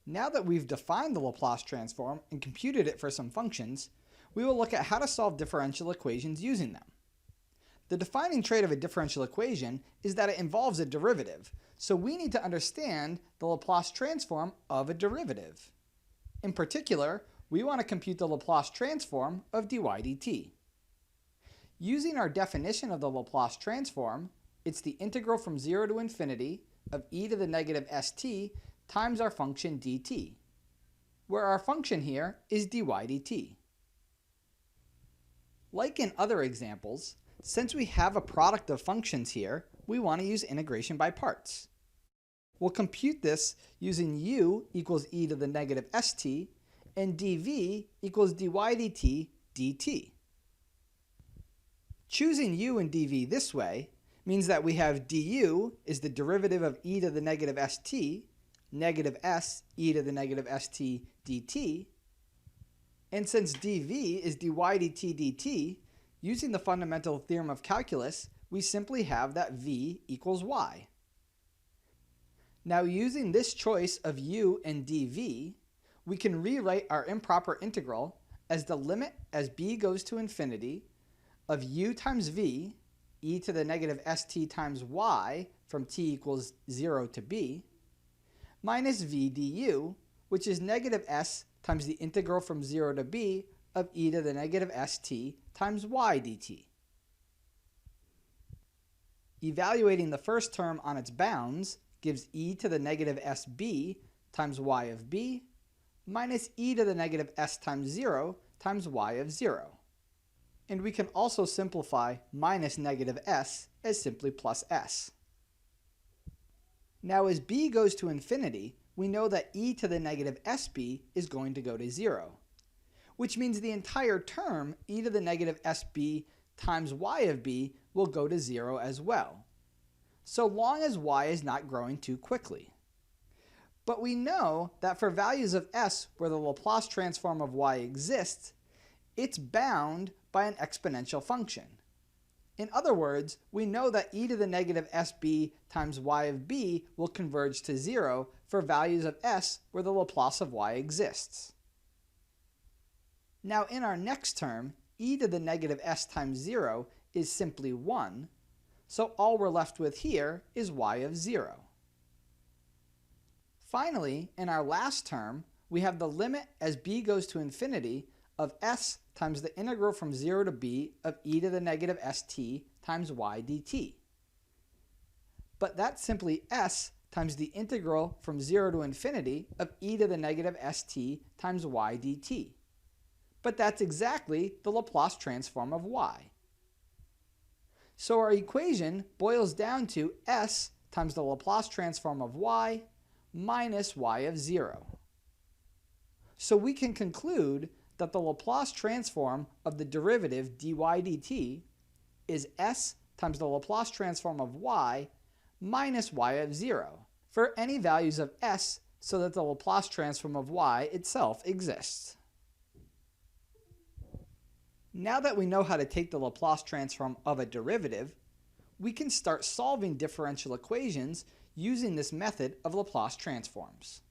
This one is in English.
Now that we've defined the Laplace transform and computed it for some functions, we will look at how to solve differential equations using them. The defining trait of a differential equation is that it involves a derivative, so we need to understand the Laplace transform of a derivative. In particular, we want to compute the Laplace transform of dy dt. Using our definition of the Laplace transform, it's the integral from 0 to infinity of e to the negative st times our function dt, where our function here is dy dt. Like in other examples, since we have a product of functions here, we want to use integration by parts. We'll compute this using u equals e to the negative st and dv equals dy dt dt. Choosing u and dv this way means that we have du is the derivative of e to the negative st, negative s e to the negative st dt, and since dv is dy dt dt, using the fundamental theorem of calculus, we simply have that v equals y. Now using this choice of u and dv, we can rewrite our improper integral as the limit as b goes to infinity of u times v, e to the negative st times y from t equals 0 to b, minus v du, which is negative s times the integral from 0 to b of e to the negative st times y dt. Evaluating the first term on its bounds gives e to the negative sb times y of b minus e to the negative s times 0 times y of 0. And we can also simplify minus negative s as simply plus s. Now as b goes to infinity, we know that e to the negative sb is going to go to 0, which means the entire term e to the negative sb times y of b will go to 0 as well, so long as y is not growing too quickly. But we know that for values of s where the Laplace transform of y exists, it's bound by an exponential function. In other words, we know that e to the negative sb times y of b will converge to 0 for values of s where the Laplace of y exists. Now in our next term, e to the negative s times 0 is simply 1, so all we're left with here is y of 0. Finally, in our last term, we have the limit as b goes to infinity of s times the integral from 0 to b of e to the negative st times y dt. But that's simply s times the integral from 0 to infinity of e to the negative st times y dt. But that's exactly the Laplace transform of y. So our equation boils down to s times the Laplace transform of y minus y of 0. So we can conclude that the Laplace transform of the derivative dy dt is s times the Laplace transform of y minus y of 0 for any values of s so that the Laplace transform of y itself exists. Now that we know how to take the Laplace transform of a derivative, we can start solving differential equations using this method of Laplace transforms.